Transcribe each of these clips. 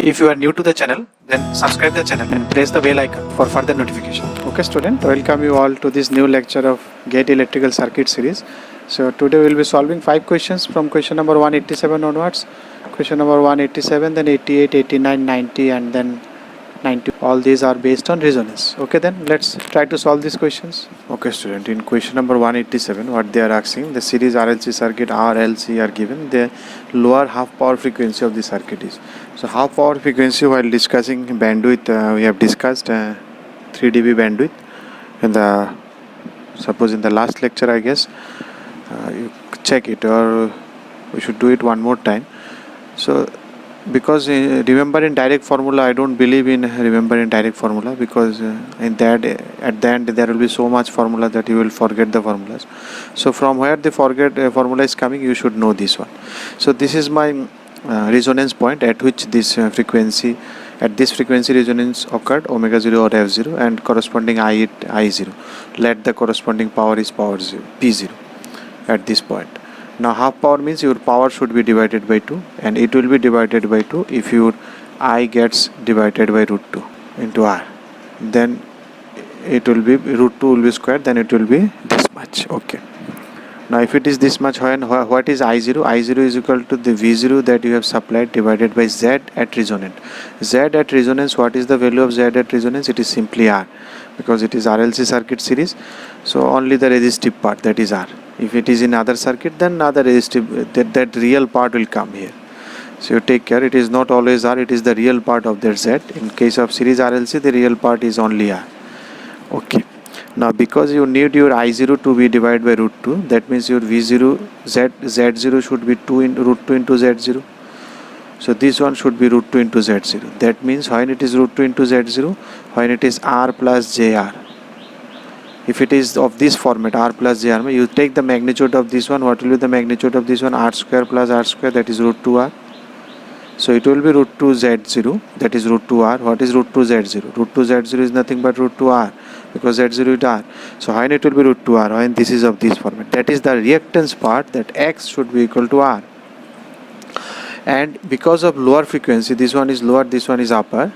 If you are new to the channel, then subscribe the channel and press the bell icon for further notification. Okay student, welcome you all to this new lecture of GATE electrical circuit series. So today we will be solving 5 questions from question number 187 onwards. Question number 187, then 88, 89, 90 and then 90. All these are based on resonance. Okay, then let's try to solve these questions. Okay student, in question number 187 what they are asking, the series RLC circuit RLC are given, the lower half power frequency of the circuit is. So half power frequency, while discussing bandwidth, we have discussed 3 dB bandwidth in the suppose in the last lecture, I guess. You check it, or we should do it one more time. So because remember in direct formula, I don't believe in remember in direct formula, because in that at the end there will be so much formula that you will forget the formulas. So from where the formula is coming, you should know this one. So this is my resonance point at which this frequency resonance occurred, omega 0 or f0, and corresponding I0. Let the corresponding power is power 0, P0 at this point. Now half power means your power should be divided by 2, and it will be divided by 2 if your I gets divided by root 2 into R. Then it will be root 2 will be squared, then it will be this much. Okay. Now if it is this much, what is I0? I0 is equal to the V0 that you have supplied divided by Z at resonance. Z at resonance, what is the value of Z at resonance? It is simply R, because it is RLC circuit series. So only the resistive part, that is R. If it is in other circuit, then other resistive, that real part will come here. So you take care, it is not always R, it is the real part of that Z. In case of series RLC, the real part is only R. Okay. Now because you need your I0 to be divided by root 2, that means your V0, Z0 should be 2 in root 2 into Z0. So this one should be root 2 into Z0. That means when it is root 2 into Z0, when it is R plus JR. If it is of this format, R plus JR, you take the magnitude of this one. What will be the magnitude of this one? R square plus R square, that is root 2R. So it will be root 2 Z0, that is root 2R. What is root 2 Z0? Root 2 Z0 is nothing but root 2R, because Z0 is R. So when it will be root 2R, when this is of this format, that is the reactance part, that X should be equal to R. And because of lower frequency, this one is lower, this one is upper,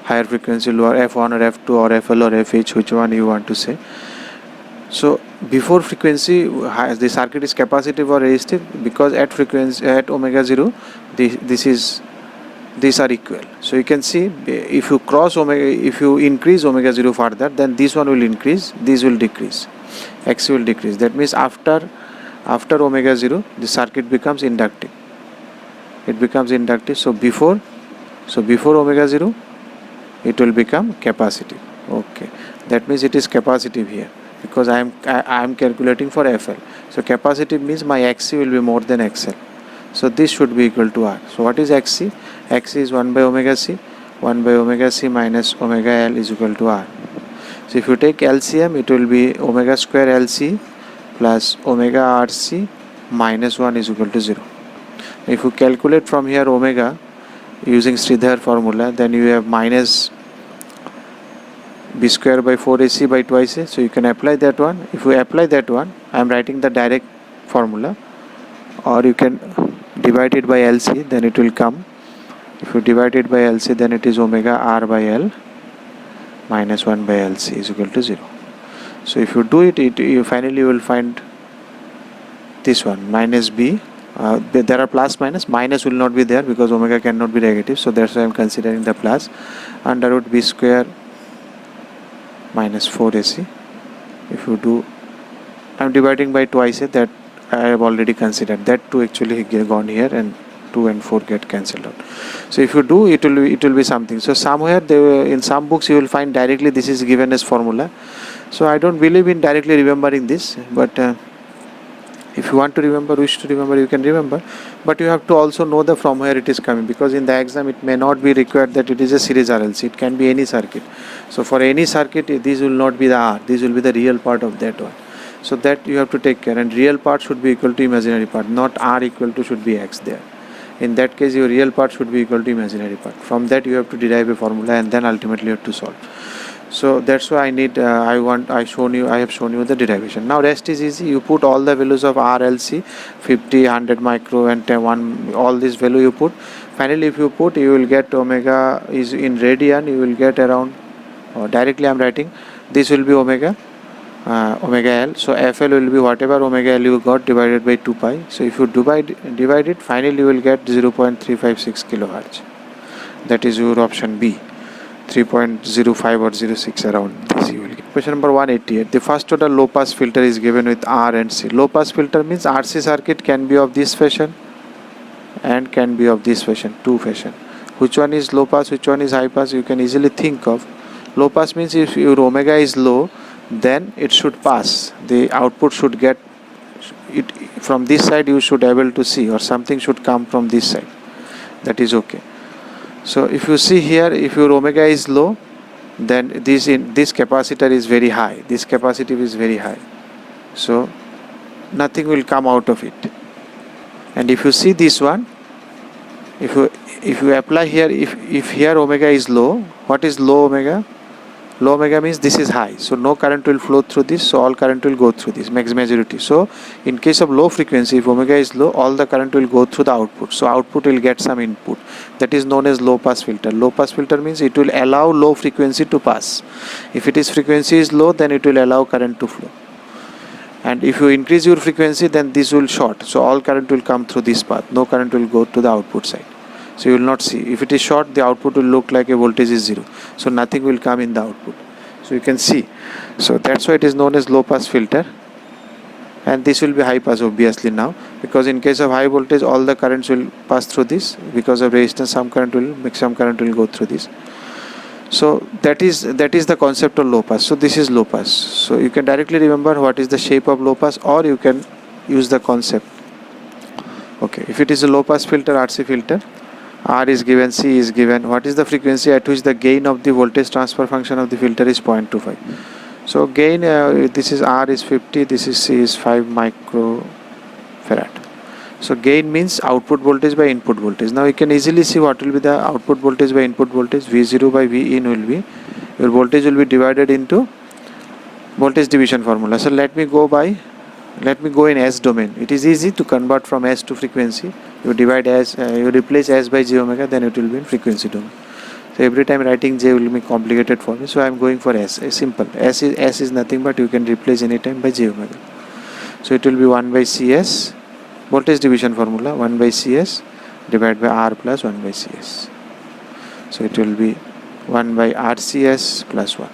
higher frequency lower, F1 or F2 or FL or FH, which one you want to say. So before frequency, the circuit is capacitive or resistive, because at frequency, at omega 0, these are equal. So you can see, if you cross omega, if you increase omega 0 further, then this one will increase, this will decrease, X will decrease. That means after omega 0, the circuit becomes inductive. It becomes inductive. So before omega 0, it will become capacitive. Okay, that means it is capacitive here, because I am calculating for FL. So capacitive means my XC will be more than XL. So this should be equal to R. So what is XC? XC is 1 by omega C. 1 by omega C minus omega L is equal to R. So if you take LCM, it will be omega square LC plus omega RC minus 1 is equal to 0. If you calculate from here omega using Sridhar formula, then you have minus B square by 4AC by twice A. So you can apply that one. If you apply that one, I am writing the direct formula, or you can divide it by LC, then it will come. If you divide it by LC, then it is omega R by L minus 1 by LC is equal to 0. So if you do it, you finally will find this one, minus B. There are plus minus will not be there, because omega cannot be negative, so that's why I am considering the plus, under root B square minus 4AC. If you do, I am dividing by twice A, that I have already considered. That 2 actually gone here, and 2 and 4 get cancelled out. So if you do, it will be something. So somewhere in some books you will find directly this is given as formula. So I don't believe in directly remembering this, but if you want to remember, wish to remember, you can remember, but you have to also know the from where it is coming, because in the exam it may not be required that it is a series RLC. It can be any circuit. So for any circuit, this will not be the R, this will be the real part of that one. So that you have to take care, and real part should be equal to imaginary part, not R equal to should be X there. In that case, your real part should be equal to imaginary part. From that you have to derive a formula, and then ultimately you have to solve. So that's why I have shown you the derivation. Now rest is easy. You put all the values of RLC, 50, 100 micro and 1, all this value you put. Finally, if you put, you will get omega is in radian, you will get around, or directly I am writing, this will be omega L. So FL will be whatever omega L you got divided by 2 pi. So if you divide it, finally you will get 0.356 kilohertz. That is your option B. 3.05 or 06 around this you will get. Question number 188. The first order low pass filter is given with R and C. Low pass filter means RC circuit can be of this fashion and can be of this fashion, two fashion. Which one is low pass, which one is high pass, you can easily think of. Low pass means if your omega is low, then it should pass, the output should get it from this side, you should able to see, or something should come from this side, that is okay. So if you see here, if your omega is low, then this capacitor is very high, this capacitive is very high, so nothing will come out of it. And if you see this one, if you apply here, if here omega is low, what is low omega? Low omega means this is high, so no current will flow through this, so all current will go through this, majority. So in case of low frequency, if omega is low, all the current will go through the output, so output will get some input. That is known as low pass filter. Low pass filter means it will allow low frequency to pass. If it is frequency is low, then it will allow current to flow. And if you increase your frequency, then this will short, so all current will come through this path, no current will go to the output side. So you will not see. If it is short, the output will look like a voltage is 0. So nothing will come in the output. So you can see. So that's why it is known as low pass filter. And this will be high pass obviously now. Because in case of high voltage, all the currents will pass through this. Because of resistance, some current will go through this. So that is the concept of low pass. So this is low pass. So you can directly remember what is the shape of low pass, or you can use the concept. Okay, if it is a low pass filter, RC filter, R is given, C is given. What is the frequency at which the gain of the voltage transfer function of the filter is 0.25? So gain, this is R is 50, this is C is 5 microfarad. So gain means output voltage by input voltage. Now you can easily see what will be the output voltage by input voltage. V0 by V in will be, your voltage will be divided into voltage division formula. So let me go in S domain. It is easy to convert from S to frequency. You divide S, you replace S by j omega, then it will be in frequency domain. So every time writing j will be complicated for me. So I am going for S. It's simple. S is nothing but you can replace anytime by j omega. So it will be 1 by Cs, voltage division formula, 1 by Cs divided by R plus 1 by Cs. So it will be 1 by RCS plus 1.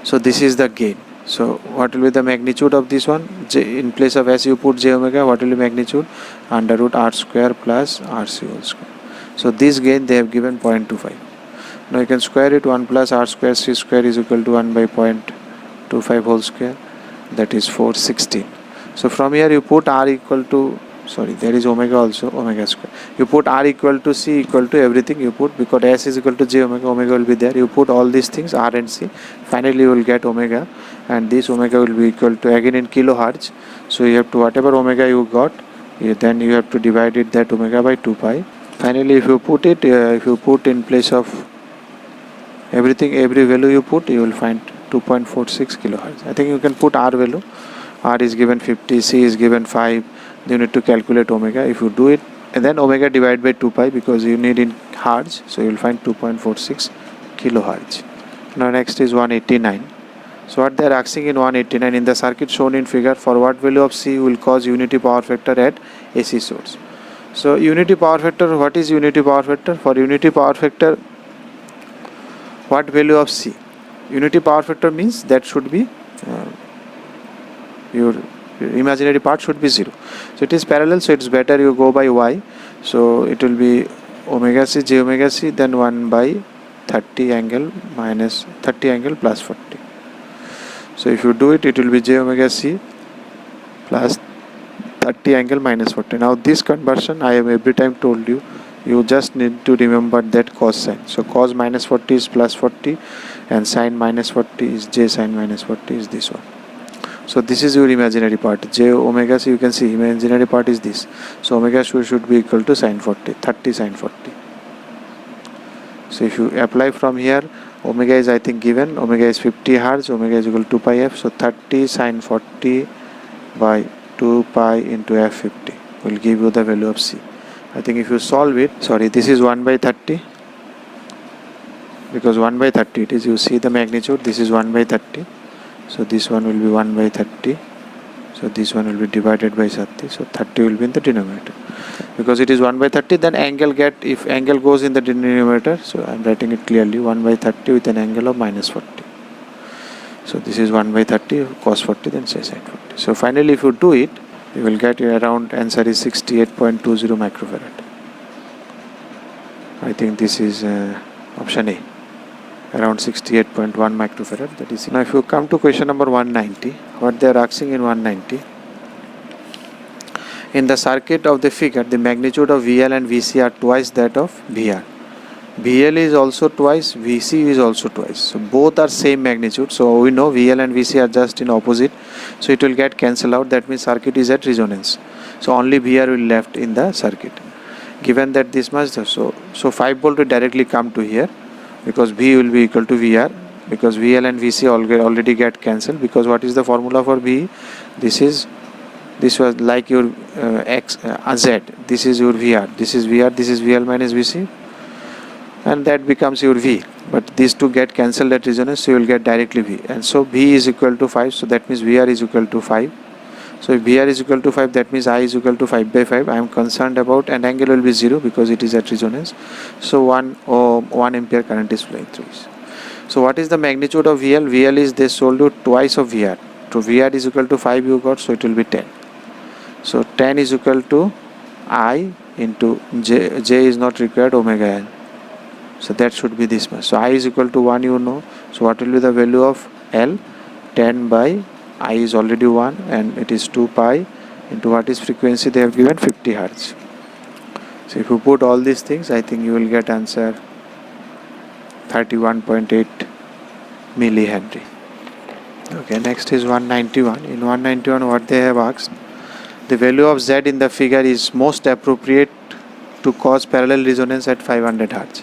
So this is the gain. So what will be the magnitude of this one? J, in place of S you put j omega, what will be magnitude? Under root R square plus RC whole square. So this gain they have given 0.25. Now you can square it, 1 plus R square C square is equal to 1 by 0.25 whole square, that is 416. So from here you put R equal to, sorry, there is omega also, omega square. You put R equal to C equal to everything you put, because S is equal to j omega, omega will be there. You put all these things, R and C. Finally you will get omega, and this omega will be equal to, again in kilohertz. So you have to, whatever omega you got, then you have to divide it, that omega, by 2 pi. Finally if you put it, if you put in place of everything, every value you put, you will find 2.46 kilohertz. I think you can put R value. R is given 50, C is given 5. You need to calculate omega. If you do it, and then omega divided by 2 pi, because you need in hertz, so you will find 2.46 kilohertz. Now next is 189. So what they are asking in 189, in the circuit shown in figure, for what value of C will cause unity power factor at AC source. So unity power factor, what is unity power factor? For unity power factor, what value of C? Unity power factor means that should be your imaginary part should be 0. So it is parallel, so it's better you go by Y. So it will be omega C, j omega C, then 1 by 30 angle minus 30 angle plus 40. So if you do it, it will be j omega C plus 30 angle minus 40. Now this conversion I have every time told you, you just need to remember that cos sign. So cos minus 40 is plus 40, and sin minus 40 is j sin minus 40 is this one. So this is your imaginary part. J omega C, you can see imaginary part is this. So omega should be equal to sin 40, 30 sin 40. So if you apply from here, omega is I think given, omega is 50 hertz, omega is equal to 2 pi f. So 30 sin 40 by 2 pi into f50 will give you the value of C. I think if you solve it, sorry, this is 1 by 30, because 1 by 30 it is, you see the magnitude, this is 1 by 30, so this one will be 1 by 30, so this one will be divided by 30, so 30 will be in the denominator. Because it is 1 by 30, then angle if angle goes in the denominator, so I am writing it clearly, 1 by 30 with an angle of minus 40. So this is 1 by 30 cos 40, then say sin 40. So finally if you do it, you will get around, answer is 68.20 microfarad. I think this is option A, around 68.1 microfarad. That is. Now if you come to question number 190, what they are asking in 190, in the circuit of the figure, the magnitude of VL and VC are twice that of VR. VL is also twice, VC is also twice. So both are same magnitude. So we know VL and VC are just in opposite. So it will get cancelled out. That means circuit is at resonance. So only VR will left in the circuit. Given that this much, so 5 volt will directly come to here, because V will be equal to VR, because VL and VC already get cancelled. Because what is the formula for V? This was like your Z. This is your VR. This is VR. This is VL minus VC. And that becomes your V, but these two get cancelled at resonance, so you will get directly V. And so V is equal to 5, so that means VR is equal to 5. So if VR is equal to 5, that means I is equal to 5 by 5. I am concerned about, and angle will be 0 because it is at resonance. So 1 ampere current is flowing through. So what is the magnitude of VL? VL is, they sold you twice of VR. So VR is equal to 5 you got, so it will be 10. So 10 is equal to I into J. J is not required, omega L. So that should be this much. So I is equal to 1, you know. So what will be the value of L? 10 by I is already 1, and it is 2 pi into what is frequency they have given, 50 Hertz. So if you put all these things, I think you will get answer 31.8 millihenry. Okay, next is 191. In 191 what they have asked, the value of Z in the figure is most appropriate to cause parallel resonance at 500 Hertz.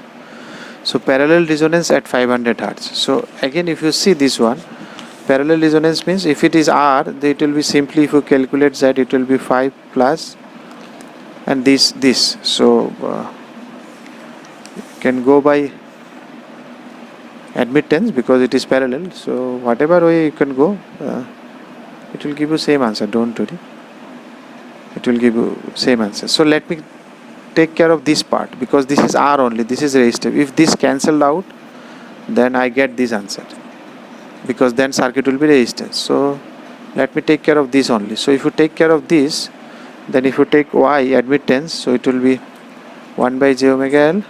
So parallel resonance at 500 Hertz. So again, if you see this one, parallel resonance means if it is R, then it will be simply, if you calculate Z, it will be 5 plus and this. So can go by admittance because it is parallel. So whatever way you can go, it will give you same answer. Don't worry. It will give you same answer. So let me take care of this part, because this is R only, this is resistive. If this cancelled out, then I get this answer, because then circuit will be resistance. So let me take care of this only. So if you take care of this, then if you take Y admittance, so it will be 1 by J omega L,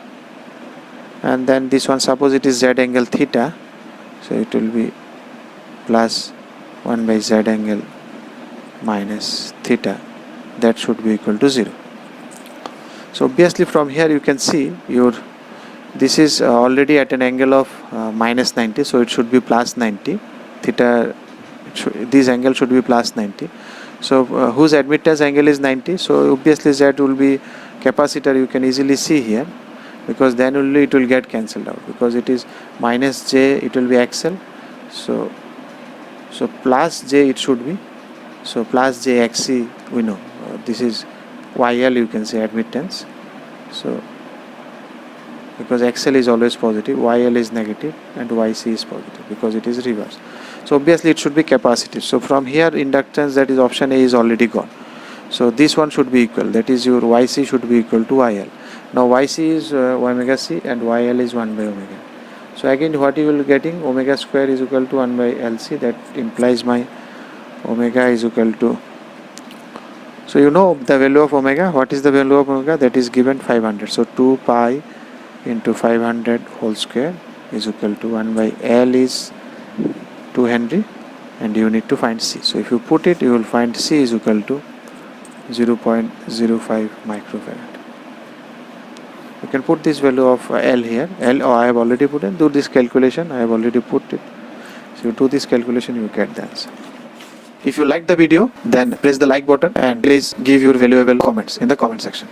and then this one, suppose it is Z angle theta, so it will be plus 1 by Z angle minus theta, that should be equal to 0. So obviously from here you can see this is already at an angle of minus 90, so it should be plus 90. Theta, this angle should be plus 90. So whose admittance angle is 90? So obviously Z will be capacitor, you can easily see here, because then only it will get cancelled out, because it is minus J, it will be XL. So plus J it should be. So plus J XC, we know this is YL, you can say admittance. So because XL is always positive, YL is negative, and YC is positive because it is reverse. So obviously it should be capacitive. So from here inductance, that is option A, is already gone. So this one should be equal, that is your YC should be equal to YL. Now YC is omega C and YL is 1 by omega. So again what you will be getting, omega square is equal to 1 by LC, that implies my omega is equal to, so you know the value of omega. What is the value of omega? That is given 500. So 2 pi into 500 whole square is equal to 1 by L is 2 Henry, and you need to find C. So if you put it, you will find C is equal to 0.05 microfarad. You can put this value of L here. L, I have already put it. Do this calculation. I have already put it. So you do this calculation, you get the answer. If you like the video, then press the like button and please give your valuable comments in the comment section.